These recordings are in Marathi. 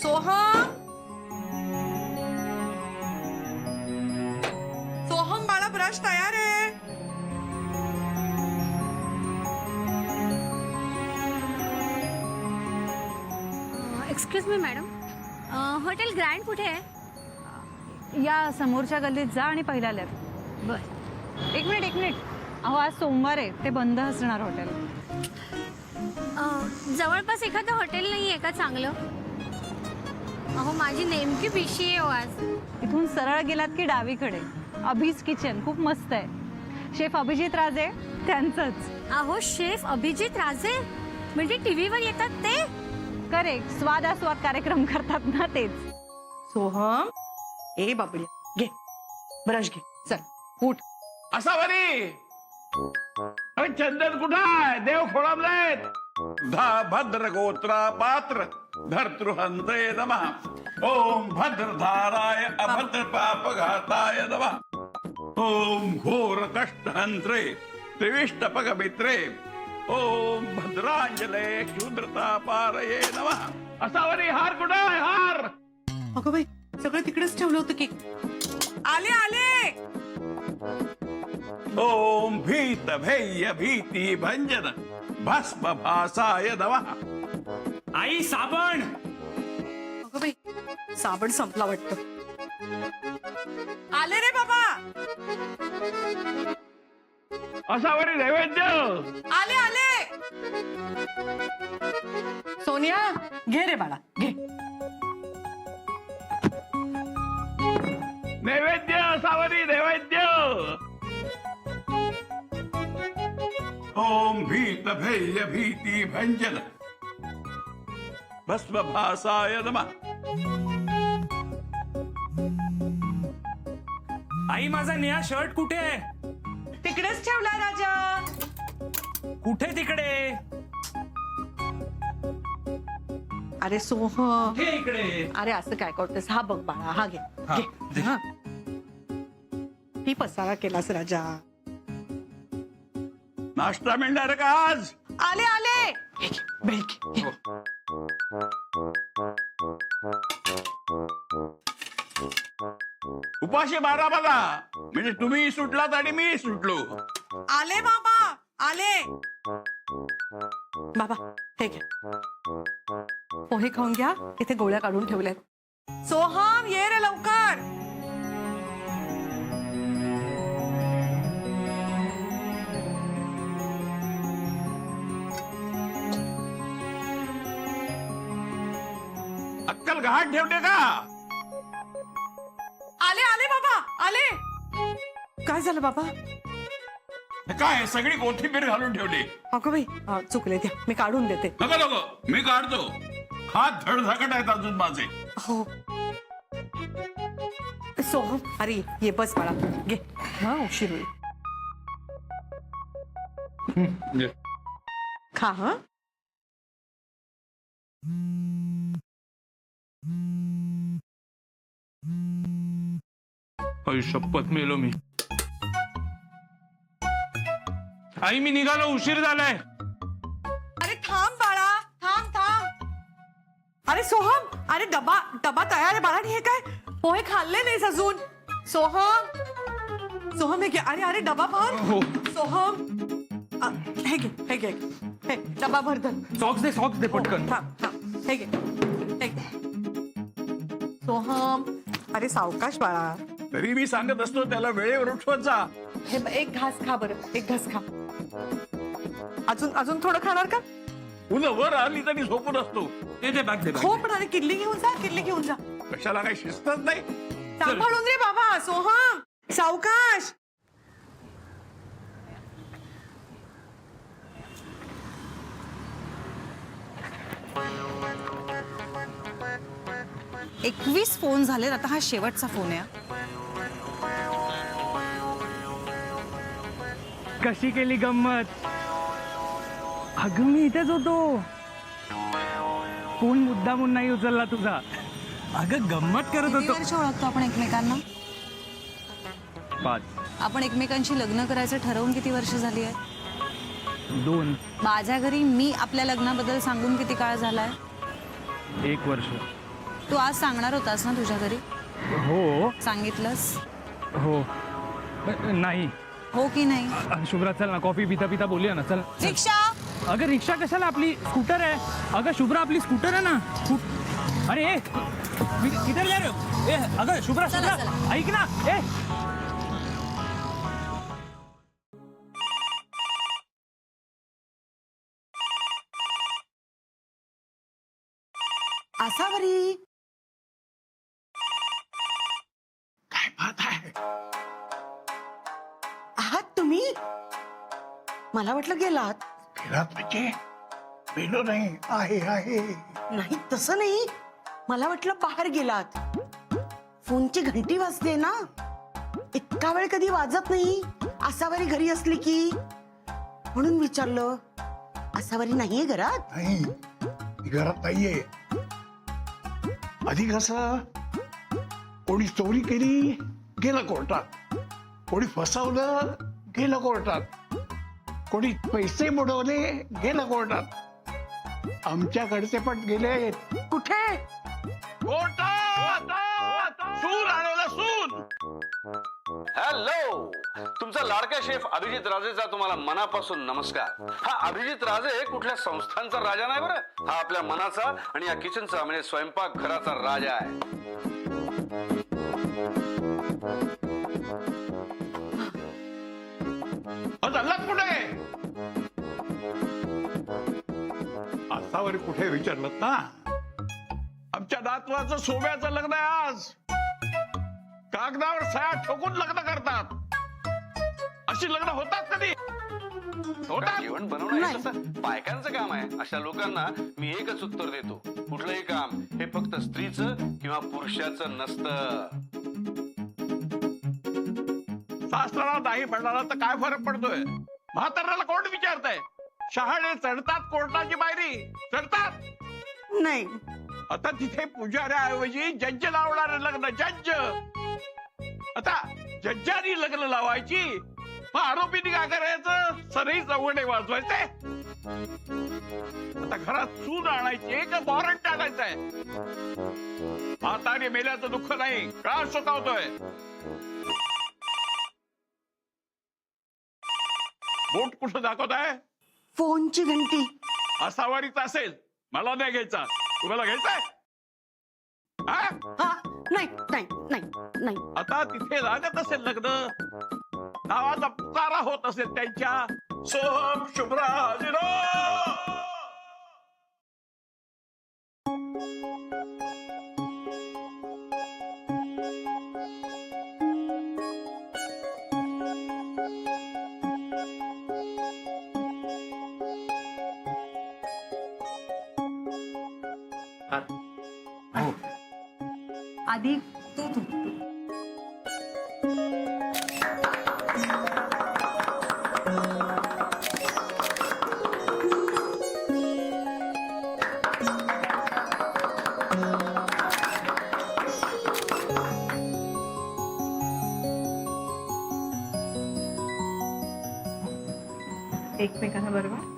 सोहम सोहम बाळा ब्रश तयार आहे. Excuse me madam, hotel grand कुठे आहे? या समोरच्या गल्लीत जा आणि पहिल्या लेफ्ट. बर. एक मिनिट. अहो आज सोमवार आहे, ते बंद असणार हॉटेल. जवळपास एखादं हॉटेल नाही आहे का चांगलं? अहो माझी नेमकी पिशी आहे हो आज. इथून सरळ गेलात की डावीकडे अभिज किचन खूप मस्त आहे. शेफ अभिजित राजे त्यांचंच. अहो शेफ अभिजित राजे म्हणजे टीव्हीवर येतात ते? करेक्ट, स्वादास्वाद कार्यक्रम करतात ना तेच. सोहम ए बाबडी घे ब्रश घे, चल उठ. असावरी अरे चंदन कुठं आहे? देव खोळंबलेत. भद्र गोत्रा पात्र धर्तृहंते नमः. ओम भद्रधाराय अभद्र पाप घाताय नमः. ओम घोर कष्टहंत्रे त्रिविष्टपक मित्रे ओम भद्रांजले क्षुद्रता पारये नमः. असावरी हार कुठं आहे? हार अगं बाई सगळं तिकडेच ठेवलं होतं की. आले आले. ओम भीत भैय भीती भंजन भस्म भासाय नमः. आई साबण. अगं बाई साबण संपला वाटतं. आले रे बाबा. असावरी नैवेद्य. आले आले. सोनिया घे रे बाळा घे. नैवेद्य असावरी नैवेद्य. ओम भीत भैय भीती भंजन भस्म भासाय नमः. आई माझा निळा शर्ट कुठे आहे? तिकडेच ठेवला राजा. कुठे तिकडे? अरे सोहम हे इकडे. अरे असं काय करतेस? हा बघ बाळा हा घे हा, घे. हा. ही पसारा केलास राजा. नाश्ता मिळणार का आज? आले आले. हे घे, बेल घे, घे. उपाशी मारा मला, म्हणजे तुम्ही सुटलात आणि मी सुटलो. आले बाबा आले. बाबा हे घे पोहे खाऊन घ्या. इथे गोळ्या काढून ठेवल्यात. सोहम ये रे लवकर. अक्कल घाट ठेवते का? आले आले बाबा आले. काय झालं बाबा? हे काय सगळी कोथिंबीर घालून ठेवली? अगं बाई चुकले द्या मी काढून देते. नको नको मी काढतो. हात धडधाकट आहेत अजून माझे. हो सोहम अरे ये बस बाळा घे. हा उशीर होईल. खा हा. आई शपथ मेलो मी. आई मी निघालो, उशीर झालाय. अरे थांब बाळा थांब थांब. अरे सोहम अरे डबा डबा तयार आहे बाळा. हे काय पोहे खाल्ले नाहीस अजून? सोहम सोहम हे घे. अरे अरे डबा भर. हो. सोहम हे घे हे घे हे डबा भर धर. सॉक्स दे पटकन. थांब थांब हे घे हे घे. सोहम अरे सावकाश बाळा. तरी मी सांगत असतो त्याला वेळेवर उठवत जा. हे एक घास खा बरं. एक घास खा. अजून अजून थोडं खाणार का? मुलं वर आली तरी झोपून असतो. दे बॅग दे. हो पण अरे किल्ली घेऊन जा. किल्ली घेऊन जा. कशाला काही शिस्तच नाही. सांभाळून रे बाबा. सोहम सावकाश. एकवीस फोन झाले, आता हा शेवटचा फोन आहे. कशी केली गंमत? अगं मी इथेच होतो. फोन मुद्दामून नाही उचलला तुझा. अगं गंमत करत किती होतो. वर्ष ओळखतो आपण एकमेकांना? 5 आपण एकमेकांशी लग्न करायचं ठरवून किती वर्ष झाली आहे? 2 माझ्या घरी मी आपल्या लग्नाबद्दल सांगून किती काळ झालाय? 1 वर्ष. तू आज सांगणार होतास ना तुझ्या घरी? हो सांगितलंस? हो नाही हो की नाही? शुभ्रा चल ना, कॉफी पिता पिता बोलूया ना, चल. रिक्षा? अगं रिक्षा कशाला, आपली स्कूटर आहे. अगं शुभ्रा आपली स्कूटर आहे ना. अरे ए किधर जा रहे हो? ए अगं शुभ्रा शुभ्रा ऐक ना. ए आसावरी काय बात आहे. आहात तुम्ही? मला वाटलं गेलात. घरात म्हणजे गेलो नाही. आहे नाही तसं नाही, मला वाटलं बाहेर गेलात. फोनची घंटी वाजते ना, इतका वेळ कधी वाजत नाही आसावरी घरी असली की, म्हणून विचारलं. आसावरी नाहीये घरात? नाही, घरात नाहीये. आधी कसं, कोणी चोरी केली गेलं कोर्टात, कोणी फसवलं गेलं कोर्टात, कोणी पैसे बुडवले गेलं कोर्टात. आमच्याकडचे पण गेले कुठे? कोर्टात. सून आणायला सून. हॅलो, तुमचा लाडका शेफ अभिजित राजेचा तुम्हाला मनापासून नमस्कार. हा अभिजित राजे कुठल्या संस्थांचा राजा नाही बरं. हा आपल्या मनाचा आणि या किचनचा म्हणजे स्वयंपाक घराचा राजा आहे. चाललात कुठे? आसावरी कुठे विचारलं ना. आमच्या नातवाचं सोम्याचं लग्न आहे आज. कागदावर सह्या ठोकून लग्न करतात. अशी लग्न होतात कधी? होतात? जेवण बनवणं हे तसं बायकांचं काम आहे. अशा लोकांना मी एकच उत्तर देतो, कुठलंही काम हे फक्त स्त्रीचं किंवा पुरुषाचं नसतं. सासराला नाही म्हणणारा तर काय फरक पडतोय? म्हाताऱ्याला कोण विचारतंय? शहाणे चढतात कोर्टाची पायरी, चढतात. नाही. आता तिथे पुजाऱ्याऐवजी जड्ज लावणारे लग्न. जड्ज. आता जड्जानी लग्न लावायची, मग आरोपीने काय करायचं? सरही चौघडे वाजवायचे. आता घरात सून आणायची का वॉरंट टाकायचंय? म्हातारी मेल्याचं दुःख नाही, का सुकावतोय? बोट कुठं दाखवताय? फोनची घंटी. आसावरीचा असेल, मला नाही घ्यायचा. तुम्हाला घ्यायचाय? हा नाही नाही नाही नाही. आता तिथे लागत असेल लग्न, नावाचा पुकारा होत असेल त्यांच्या. सोहम शुभ्रा हजिरो. आधी तू तू एकमेकांना बरोबर.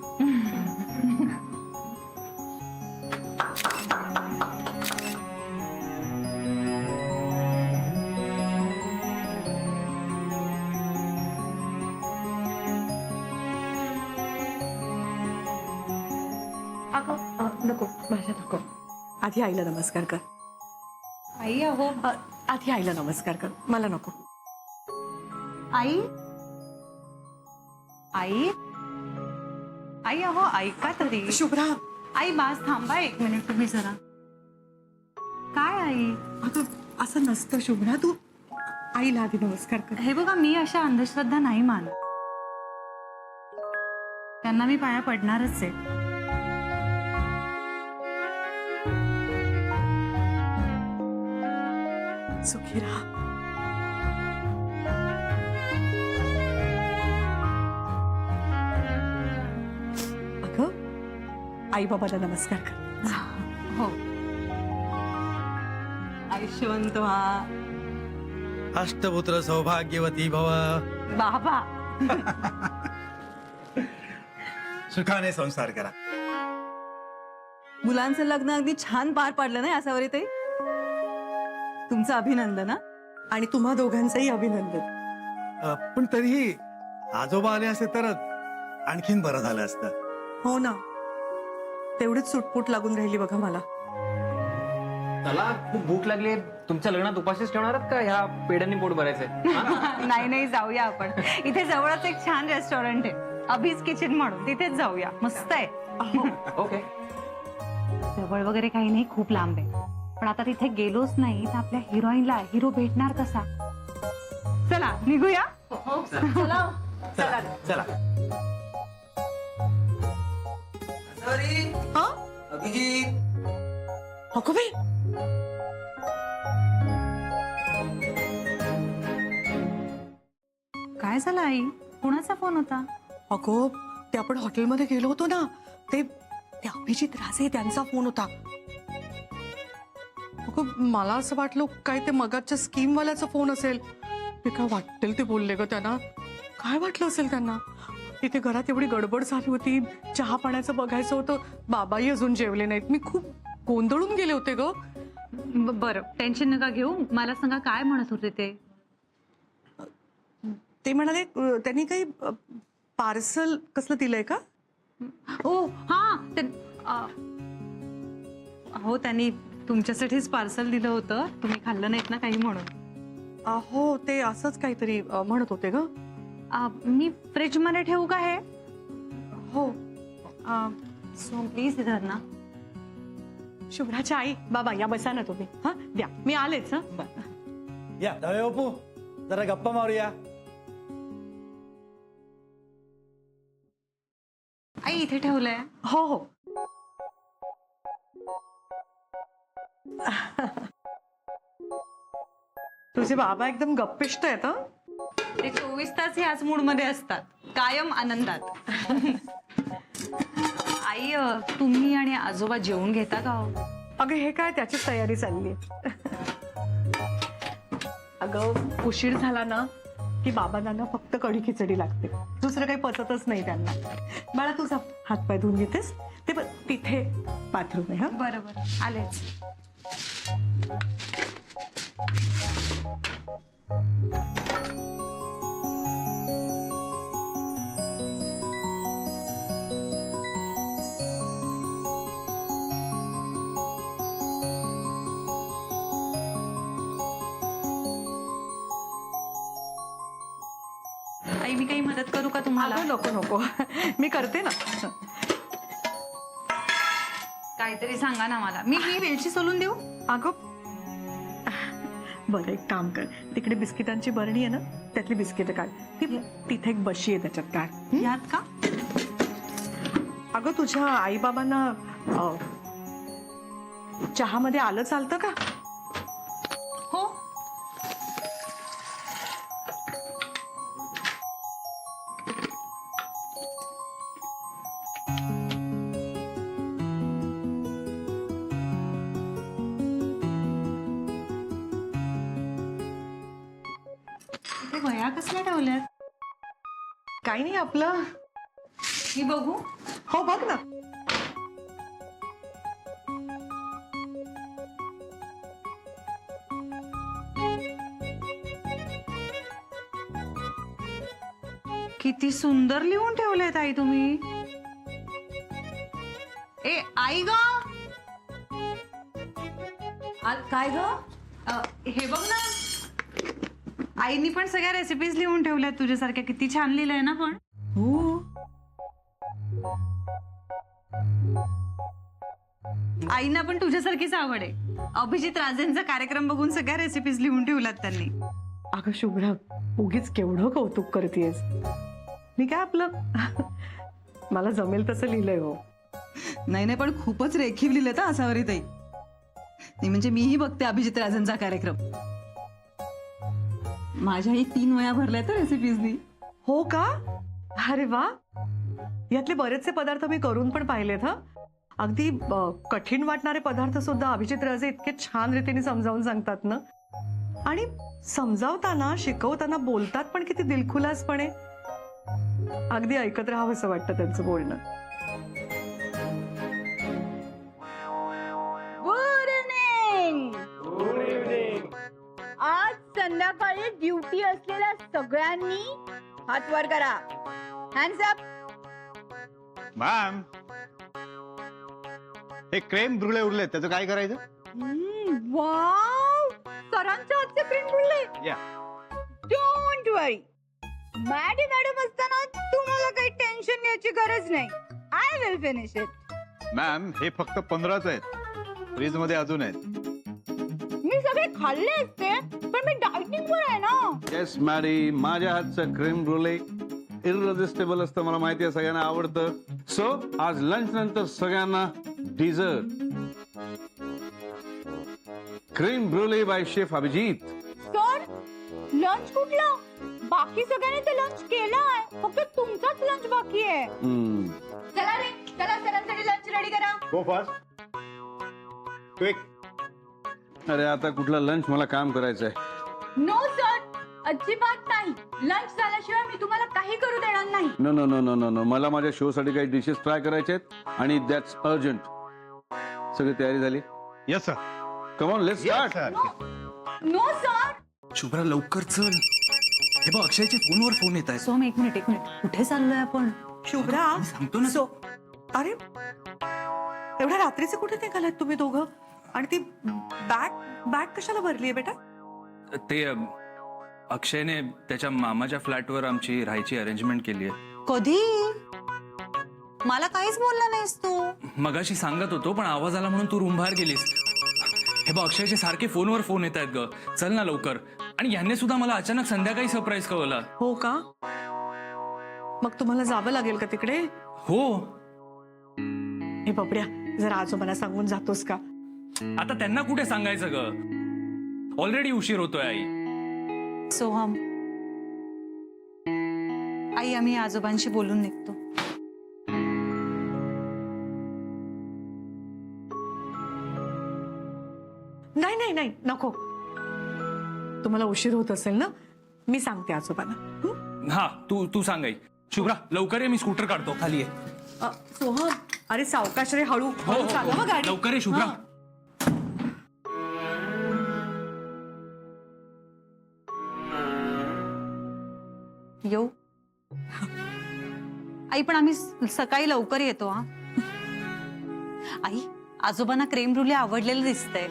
नको माझ्या नको. आधी आईला नमस्कार कर. आई अहो. आधी आईला नमस्कार कर, मला नको. आई आई आई अहो ऐका तरी. शुभ्रा. आई बास थांबा एक मिनिट तुम्ही जरा. काय आई? अगं असं नसतं शुभ्रा, तू आईला आधी नमस्कार कर. हे बघा, मी अशा अंधश्रद्धा नाही मानत. त्यांना मी पाया पडणारच आहे. सुखी राहा. अगं आई बाबाला नमस्कार कर. हो. आयुष्यवंत व्हा. अष्टपुत्र सौभाग्यवती भव. बाबा. सुखाने संसार करा. मुलांचं लग्न अगदी छान पार पाडलं नाही आसावरी ताई? तुमचं अभिनंदन हा. आणि तुम्हा दोघांचंही अभिनंदन. पण तरीही आजोबा आले असते तर आणखीन बरं झालं असतं. हो ना, तेवढीच सुटपूट लागून राहिली बघा मला. चला, खूप भूक लागली. तुमच्या लग्नात उपाशीच ठेवणार आहात का ह्या पेढ्यांनी पोट भरायचंय? नाही नाही, जाऊया आपण. इथे जवळच एक छान रेस्टॉरंट आहे, अभिज किचन म्हणून, तिथेच जाऊया. मस्त आहे. ओके. जवळ वगैरे काही नाही, खूप लांब आहे. पण आता तिथे गेलोच नाही तर आपल्या हिरोईनला हिरो भेटणार कसा? चला निघूया. चला. अगं बाई, काय झालं आई? कुणाचा फोन होता? अगो ते आपण हॉटेलमध्ये गेलो होतो ना, ते अभिजित राजे त्यांचा फोन होता. अगं मला असं वाटलं काय ते मगाच्या स्कीम वाल्याचा फोन असेल. ते काय वाटेल ते बोलले ग त्यांना. काय वाटलं असेल त्यांना? तिथे घरात एवढी गडबड झाली होती, चहा पाण्याचं बघायचं होतं, बाबाही अजून जेवले नाहीत. मी खूप गोंधळून गेले होते ग. बरं, टेन्शन नका घेऊ. मला सांगा काय म्हणत होते ते? ते म्हणाले त्यांनी काही पार्सल कसलं दिलंय का? ओ हा, हो त्यांनी तुमच्यासाठीच पार्सल दिलं होतं. तुम्ही खाल्लं नाहीत ना काही म्हणून. हो ते असंच काहीतरी म्हणत होते ग. मी फ्रीज मध्ये ठेवू का हे? हो. सो प्लीज इधर ना. शुभ्राच्या आई, बाबा या बसा ना तुम्ही. हा द्या, मी आलेच. हा या दळे बापू, जरा गप्पा मारूया. आई इथे ठेवलंय. हो हो. तुझे बाबा एकदम गप्पिष्ट आहेत. हं? ते 24 तास ह्याच मूड मध्ये असतात, कायम आनंदात. आई तुम्ही आणि आजोबा जेवून घेता का हो? अगं हे काय त्याचीच तयारी चालली आहे. अगं उशीर झाला ना की बाबांना ना फक्त कढी खिचडी लागते, दुसरं काही पचतच नाही त्यांना. बाळा तुझा हातपाय धुवून घेतेस ते तिथे बाथरूम आहे. हा बरोबर, आलेच. आई मी काही मदत करू का तुम्हाला? अगं नको नको, मी करते ना. काहीतरी सांगा ना मला. मी वेलची सोलून देऊ? अगं बरं एक काम कर, तिकडे बिस्किटांची बरणी आहे ना, त्यातली बिस्किटं काढ. तिथे एक बशी आहे त्याच्यात काढ. यात का? अगं तुझ्या आई बाबांना चहामध्ये आलं चालतं का? हो. ते वया कसल्या ठेवल्यात? काही नाही आपलं. मी बघू. हो बघ ना. किती सुंदर लिहून ठेवलंय ताई तुम्ही. ए आई ग, काय ग? हे बघ ना, आईनी पण सगळ्या रेसिपीज लिहून ठेवल्यात तुझ्यासारख्या. किती छान लिहिलंय ना. पण हो. आईना पण तुझ्यासारखीच आवड आहे. अभिजित राजेंचा कार्यक्रम बघून सगळ्या रेसिपीज लिहून ठेवल्यात त्यांनी. अगं शुभ्रा, उगीच केवढं कौतुक करतेस. मी काय आपलं मला जमेल तसं लिहिलंय. हो नाही नाही, पण खूपच रेखीव लिहिलं तर असावरी ताई. नाही म्हणजे मीही बघते अभिजित राजांचा कार्यक्रम. माझ्याही 3 वया भरल्या तर रेसिपीजनी. हो का? अरे वा, यातले बरेचसे पदार्थ मी करून पण पाहिलेत. हा अगदी कठीण वाटणारे पदार्थ सुद्धा अभिजित राजे इतके छान रीतीने समजावून सांगतात ना. आणि समजावताना शिकवताना बोलतात पण किती दिलखुलासपणे. अगदी ऐकत राहावं असं वाटतं त्यांचं बोलणं. Good evening. संध्याकाळी ड्युटी असलेल्या सगळ्यांनी हात वर करा. Hands up. मॅम हे क्रेम ब्रुले उरले त्याचं काय करायचं? वाव, सरांच्या हातचे cream brulee. Don't worry, madam असताना तुम्हाला काही टेन्शन घ्यायची गरज नाही. I will finish it. Ma'am हे फक्त 15च आहेत, फ्रीज मध्ये अजून आहेत. मी सगळे खाल्ले असते पण मी डायटिंग वर आहे ना. येस मॅडी, माझ्या हातचं क्रीम ब्रुले इररेजिस्टेबल असतं, मला माहिती आहे, सगळ्यांना आवडतं. सो आज लंच नंतर सगळ्यांना dessert creme brulee by chef Abhijit. Sir, lunch कुठला? बाकी सगळ्यांनी तर लंच केला आहे, फक्त तुमचाच लंच बाकी आहे. चला रे, चला सरांसाठी लंच रेडी करा. गो फास्ट, क्विक. अरे आता कुठला लंच, मला काम करायचंय. नो सर, अजिबात नाही. लंच झाल्याशिवाय मी तुम्हाला काही करू देणार नाही. No no no no no no, मला माझ्या शो साठी काही डिशेस ट्राय करायचे आहेत आणि दॅट्स अर्जंट. सगळी तयारी झाली? Yes sir. Come on, let's start. No sir. Shubhra लवकर चल. हे बघ अक्षयचे फोनवर फोन येत आहे. सोम एक मिनिट कुठे चाललोय आपण? शुभ्रा, सांगतो ना. अरे एवढ्या रात्रीचे कुठे निघालात तुम्ही दोघं? आणि ती बॅग कशाला भरली आहे बेटा? ते अक्षयने त्याच्या मामाच्या फ्लॅटवर आमची राहायची अरेंजमेंट केली आहे. कधी? मला काहीच बोलला नाहीस तू. मगाशी सांगत होतो पण आवाज आला म्हणून तू रूम बाहेर गेलीस. हे बघ अक्षयचे सारखे फोनवर फोन येत आहेत ग, चल ना लवकर. आणि यांनी सुद्धा मला अचानक संध्याकाळी सरप्राईज कळवला. हो का? मग तुम्हाला जावं लागेल का तिकडे? हो. हे बबड्या, जरा आजोबाला सांगून जातोस का? आता त्यांना कुठे सांगायचं ग, ऑलरेडी उशीर होतोय. आई, सोहम, आई आम्ही आजोबांशी बोलून निघतो. नाही नाही नाही, नको. तुम्हाला उशीर होत असेल ना, मी सांगते आजोबांना. हा तू सांग आई. शुभ्रा लवकर ये, मी स्कूटर काढतो, खाली आहे. सोहम, अरे सावकाश रे, हळू हळू चालवा गाडी. लवकर ये शुभ्रा. येऊ आई, पण आम्ही सकाळी लवकर येतो. हा आई, आजोबांना क्रीम ब्रुले आवडलेलं दिसतंय.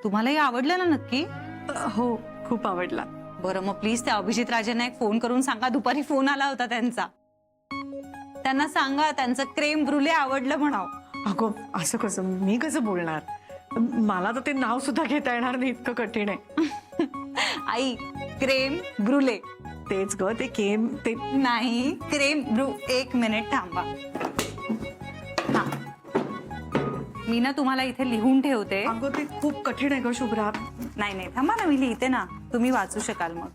तुम्हालाही आवडलं ना नक्की? हो, खूप आवडला. बरं मग प्लीज त्या अभिजित राजेंना एक फोन करून सांगा. दुपारी फोन आला होता त्यांचा. त्यांना सांगा त्यांचं क्रीम ब्रुले आवडलं म्हणाव. अगो, असं कसं? मी कसं बोलणार? मला तर ते नाव सुद्धा घेता येणार नाही, इतकं कठीण आहे. आई, क्रीम ब्रुले. तेच ग, ते केम ते नाही, क्रीम ब्रू. एक मिनिट थांबा. हा, मी ना तुम्हाला इथे लिहून ठेवते. अगं ते खूप कठीण आहे ग शुभ्रा. नाही नाही, थांबा ना, मी लिहिते ना, तुम्ही वाचू शकाल मग.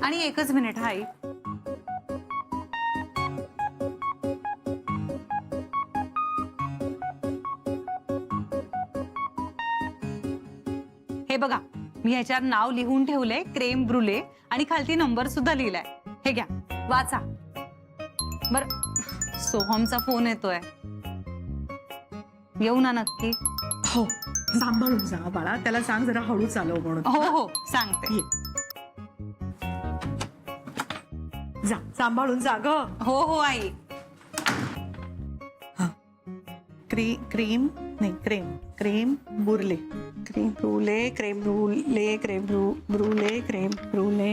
आणि एकच मिनिट. हाय, हे बघा, मी ह्याच्यावर नाव लिहून ठेवलंय क्रीम ब्रुले आणि खालती नंबर सुद्धा लिहिलाय. हे घ्या, वाचा. बर, सोहमचा फोन येतोय. येऊ ना नक्की? हो, सांभाळून जा बाळा, त्याला सांग जरा हळू चालव म्हणून. हो हो, सांगते. ये. जा, सांभाळून जा ग. हो हो आई. क्रीम नाही, creme brulee, creme brulee, creme brulee, creme brulee, creme brulee,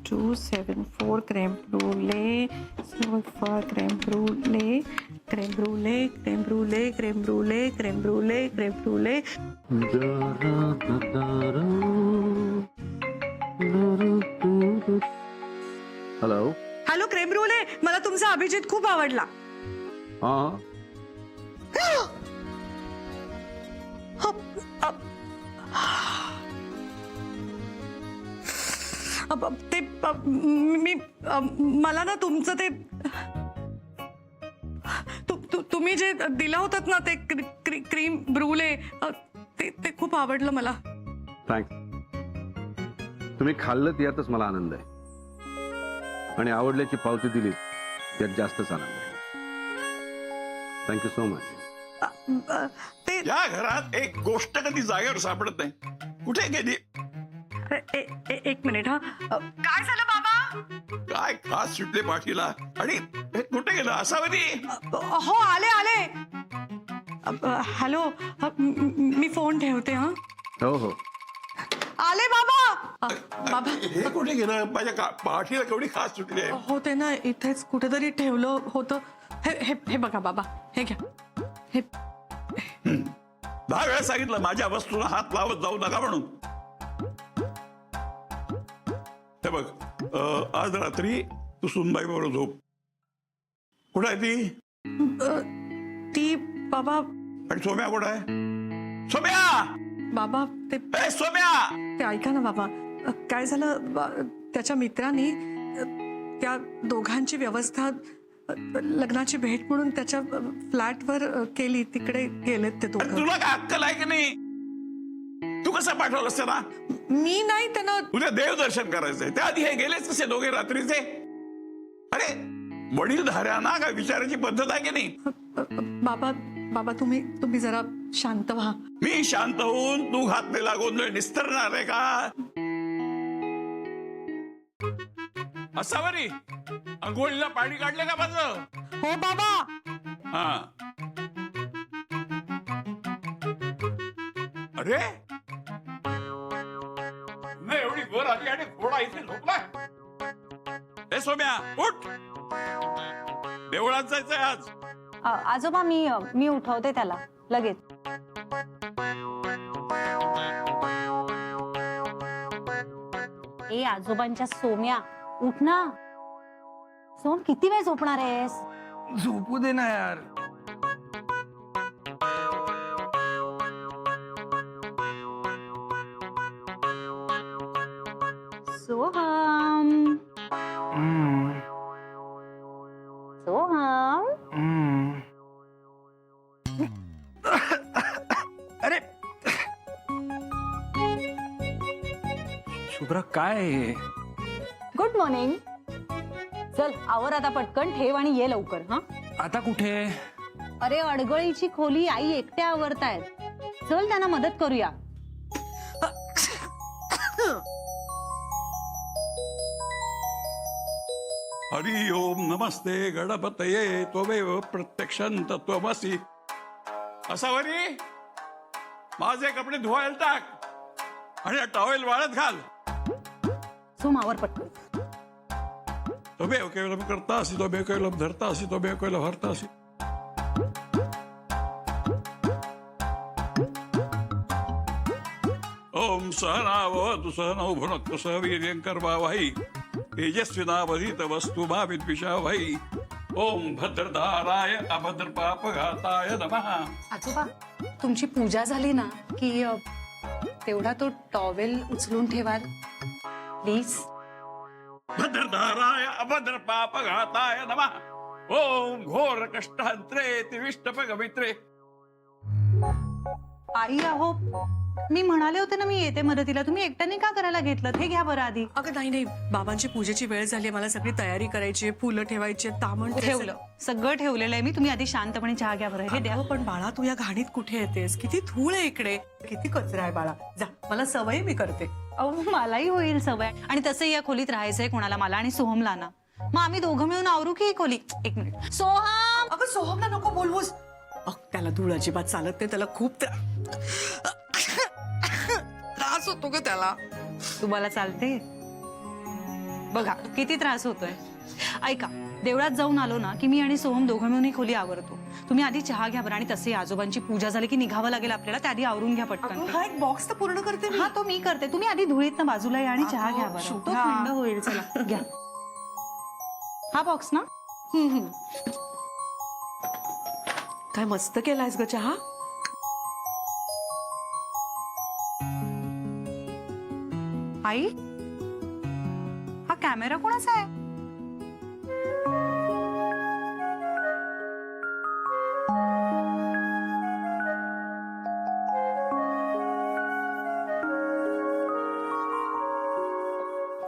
274 creme brulee, 75 creme brulee, creme brulee, creme brulee, creme brulee, creme brulee, creme brulee. Hello hello, creme brulee, मला तुमचा अभिजित खूप आवडला. हा, ते मी मला ना तुमचं ते तुम्ही जे दिलं होतात ना ते क्रीम ब्रुले, ते खूप आवडलं मला. थँक्स. तुम्ही खाल्लं यातच मला आनंद आहे आणि आवडल्याची पावती दिली त्यात जास्तच आनंद आहे. Thank you so much. ते या घरात एक गोष्ट कधी जागेवर सापडत नाही. कुठे गेली? एक मिनिट हा काय झालं बाबा? काय खास सुटले पाठीला आणि हे कुठे गेलं असावरी? हो आले. हॅलो मी फोन ठेवते हा. हो. आले बाबा. बाबा हे कुठे गेलं? माझ्या पाठीला केवढी खास सुटली आहे. हो ते ना इथेच कुठेतरी ठेवलं होतं. हे बघा बाबा, हे घ्या. हे 10 वेळा सांगितलं माझ्या वस्तूला हात लावत जाऊ नका म्हणून. हे बघ, आज रात्री तू सुनबाई बरोबर झोप. कुठं आहे ती? ती बाबा. आणि सोम्या कुठं आहे? सोम्या! बाबा ते सोम्या! ते ऐका ना बाबा, काय झालं त्याच्या मित्रांनी त्या दोघांची व्यवस्था लग्नाची भेट म्हणून त्याच्या फ्लॅटवर केली. तिकडे गेलेत ते दोघं. तुला काय अक्कल आहे की नाही? तू कसं पाठवलं असतं ना? मी नाही, त्यांना उद्या देवदर्शन करायचंय. त्याआधी हे गेलेच कसे दोघे रात्रीचे? अरे वडीलधाऱ्यांना काय विचारायची पद्धत आहे की नाही? बाबा तुम्ही जरा शांत व्हा. मी शांत होऊन तू घातलेला गोंधळ निस्तरणार आहे का? असावरी अंघोळीला पाणी काढले का माझं? हो बाबा. हा. अरे नाही एवढी वर आली आणि घोडा इथे झोपलाय. हे सोम्या उठ, देवळात जायचंय आज. आजोबा मी उठवते त्याला लगेच. ए आजोबांच्या सोम्या उठ ना. सोम किती वेळ झोपणार आहेस? झोपू दे ना यार. सोहम सोहम. अरे शुभ्रा काय आहे? Good morning. चल आवर आता पटकन, ठेव आणि ये लवकर. हा आता कुठे? अरे अडगळीची खोली आई एकट्या आवरतायत. चल त्यांना मदत करूया. हरि ओम नमस्ते गणपतये त्वमेव प्रत्यक्षं तत्त्वमसि. असावरी माझे कपडे धुवायला टाक आणि टॉवेल वाळत घाल. सोम आवर पटकन. त्वमेव केवलम कर्तासि त्वमेव केवलम धर्तासि त्वमेव केवलम हर्तासि. ओम सहनावतु सहनौ भुनक्तु सह वीर्यं कर्मावहै तेजस्विनावधीतमस्तु मा विद्विषावहै. ओम भद्रधाराय अभद्रपापघाताय नमः. आजोबा तुमची पूजा झाली ना की तेवढा तो टॉवेल उचलून ठेवाल प्लीज. भद्रधाराय अभद्रपापघाताय नमः. ओम घोर कष्टहंत्रे तिविष्टपगमित्रे. आई अहो मी म्हणाले होते ना मी येते मदतीला. तुम्ही एकट्याने का करायला घेतलं? हे घ्या बरं आधी. अगं नाही बाबांची पूजेची वेळ झाली. मला सगळी तयारी करायची, फुलं ठेवायची, तामण ठेवलं, सगळं ठेवलेलं आहे मी. तुम्ही आधी शांतपणे चहा घ्या बरं. हे द्या. पण बाळा तू या घाणीत कुठे येतेस? किती धूळ आहे इकडे, किती कचरा आहे बाळा. जा, मला सवय मी करते. अहो मलाही होईल सवय. आणि तसंही या खोलीत राहायचंय कोणाला, मला आणि सोहमला ना. मग आम्ही दोघं मिळून आवरू की ही खोली? एक मिनिट. सोहम. अगं सोहमला नको बोलवूस. त्याला धूळ अजिबात चालत नाही. त्याला खूप त्रास होतो ग त्याला. तुम्हाला चालते? बघा किती त्रास होतोय. ऐका, देवळात जाऊन आलो ना की मी आणि सोहम दोघं मिळून ही खोली आवरतो. तुम्ही आधी चहा घ्या बरं. आणि तसे आजोबांची पूजा झाली की निघावं लागेल आपल्याला. त्याआधी आवरून घ्या पटकन. हा एक बॉक्स तर पूर्ण करते मी. हा तो मी करते. तुम्ही आधी धुळीतनं बाजूला या आणि चहा घ्या बरं. तो थंड होईल. चला घ्या. हा बॉक्स ना. काय मस्त केलायस ग चहा. आई हा कॅमेरा कोणाचा आहे?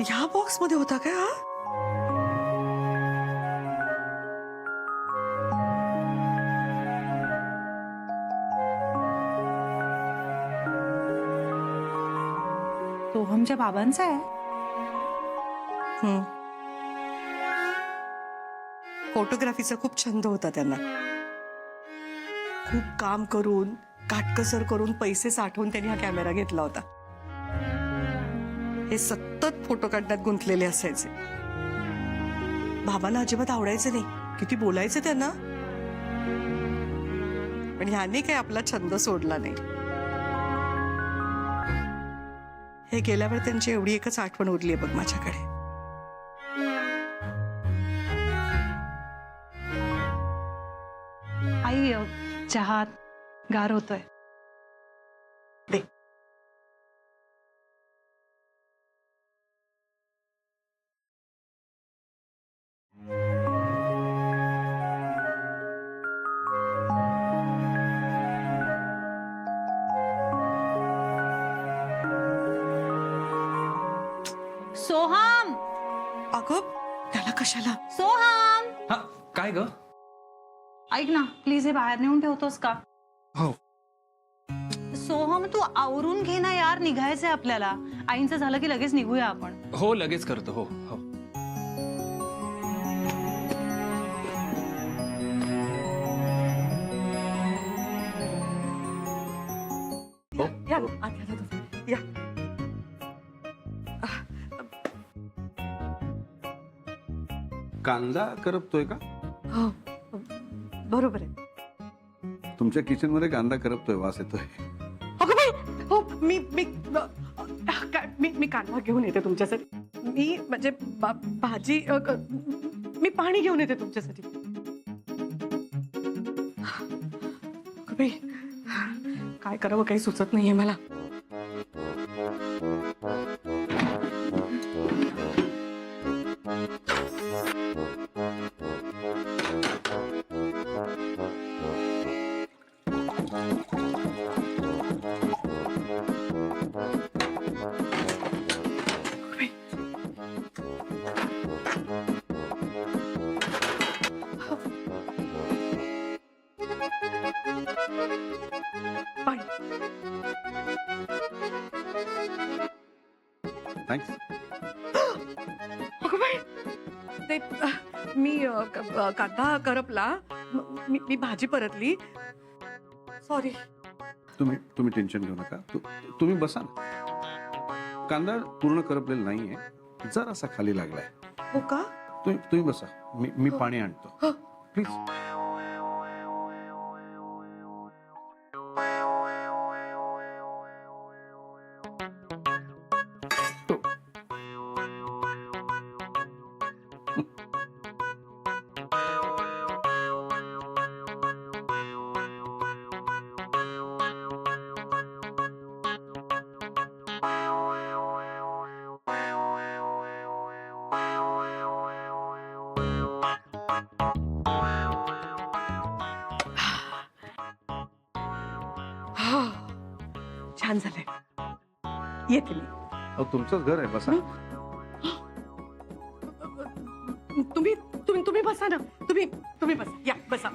ह्या बॉक्स मध्ये होता काय हा? सोहमच्या बाबांचा आहे. फोटोग्राफीचा खूप छंद होता त्यांना. खूप काम करून काटकसर करून पैसे साठवून त्यांनी हा कॅमेरा घेतला होता. हे सतत फोटो काढण्यात गुंतलेले असायचे. बाबांना अजिबात आवडायचं नाही, किती बोलायचं त्यांना, पण ह्याने काही आपला छंद सोडला नाही. हे गेल्यावर त्यांची एवढी एकच आठवण उरली आहे बघ माझ्याकडे. आई चहा गार होतोय. दे. सोहम, अगं त्याला कशाला? सोहम, हा काय ग? ऐक ना प्लीज, हे बाहेर नेऊन ठेवतोस का? हो. सोहम तू आवरून घे ना यार, निघायचंय आपल्याला. आईंचं झालं की लगेच निघूया आपण. हो लगेच करतो. हो हो. या ना, आत या ना तुम्ही. या. कांदा करपतोय का? हो बरोबर आहे. तुमच्या किचन मध्ये कांदा करपतोय, वास येतोय. अगं बाई, हो मी कांदा घेऊन येते तुमच्यासाठी. मी म्हणजे भाजी मी पाणी घेऊन येते तुमच्यासाठी. अगं बाई, काय करावं काही सुचत नाहीये मला. थँक्स. अगं बाई, ते मी कांदा करपला, मी भाजी परतली. सॉरी. तुम्ही टेन्शन घेऊ नका. तुम्ही बसा ना. कांदा पूर्ण करपलेला नाहीये, जरासा खाली लागलाय. हो का? तुम्ही बसा, मी पाणी आणतो प्लीज. छान झालंय. येते मी. तुमचंच घर आहे, बसा. तुम्ही बसा ना. तुम्ही बसा. या बसा.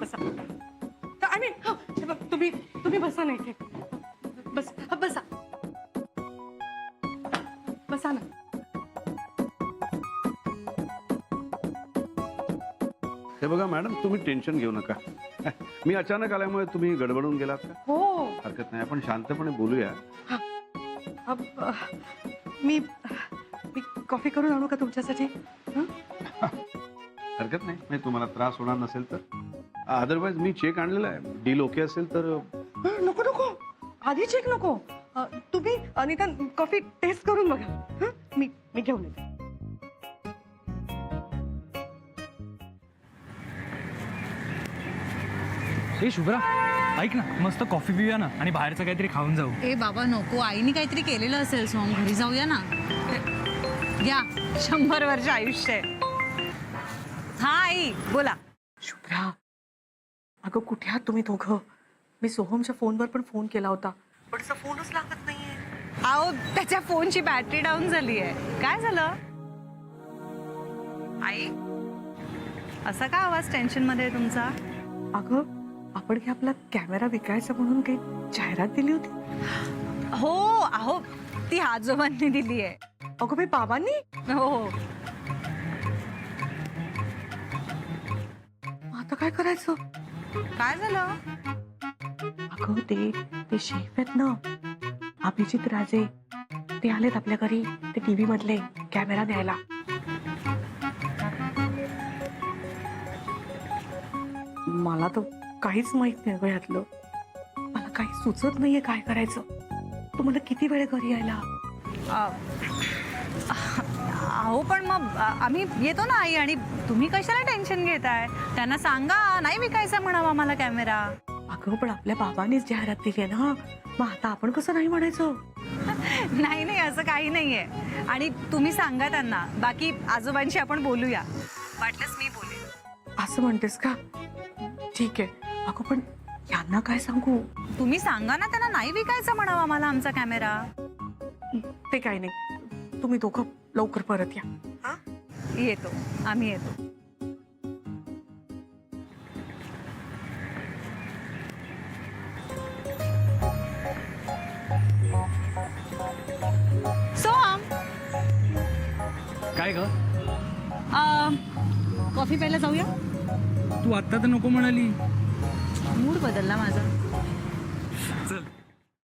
आय मीन तुम्ही बसा ना इथे. बसा ना. हे बघा मॅडम, तुम्ही टेन्शन घेऊ नका. मी अचानक आल्यामुळे तुम्ही गडबडून गेलात का? हो. हरकत नाही, आपण शांतपणे बोलूया. मी कॉफी करून आणू का तुमच्यासाठी? हरकत नाही, नाही तुम्हाला त्रास होणार नसेल तर. अदरवाइज मी चेक आणलेला आहे, डील ओके असेल तर. नको आधी चेक नको. तुम्ही अनिता कॉफी टेस्ट करून बघा. मी घेऊन येते. ए शुभ्रा, ऐक ना, मस्त कॉफी पिऊया ना आणि बाहेरचं काहीतरी खाऊन जाऊ. ए बाबा नको, आईने काहीतरी केलेलं असेल सोहम, घरी जाऊया ना. घ्या, 100 वर्ष आयुष्य आहे. हा आई बोला. शुभ्रा, अगं कुठे आहात तुम्ही दोघं? मी सोहमच्या फोनवर पण फोन केला होता, पण त्याचा फोनच लागत नाहीये. अहो त्याच्या फोनची बॅटरी डाऊन झाली आहे. काय झालं आई? असा का आवाज टेन्शन मध्ये आहे तुमचा? अगं आपण आपला कॅमेरा विकायचा म्हणून काही जाहिरात दिली होती. हो अहो ती आजोबांनी दिली आहे. अगं बाई, बाबांनी? हो. आता काय करायचं? काय झालं? अगं ते शेफ आहेत ना, अभिजित राजे, ते आलेत आपल्या घरी, ते टीव्ही मधले कॅमेरा न्यायला. मला तर काहीच माहित नाही गं यातलं. मला काही सुचत नाहीये काय करायचं. तुम्हाला किती वेळ घरी यायला? अहो पण मग आम्ही येतो ना आई, आणि तुम्ही कशाला टेन्शन घेताय? त्यांना सांगा नाही विकायचा म्हणावा मला कॅमेरा. अगं पण आपल्या बाबांनीच जाहिरात दिली आहे ना, मग आता आपण कसं नाही म्हणायचं? नाही नाही, असं काही नाहीये. आणि तुम्ही सांगा त्यांना, बाकी आजोबांशी आपण बोलूया, वाटलंच मी बोलेन. असं म्हणतेस का? ठीक आहे. अगं पण यांना काय सांगू? तुम्ही सांगा ना त्यांना नाही विकायचा म्हणावा मला आमचा कॅमेरा. ते काही नाही, तुम्ही दोघं लवकर परत या. येतो, आम्ही येतो. सोहम, काय ग? कॉफी प्यायला जाऊया? तू आत्ता तर नको म्हणाली. मूड बदलला माझा. चल.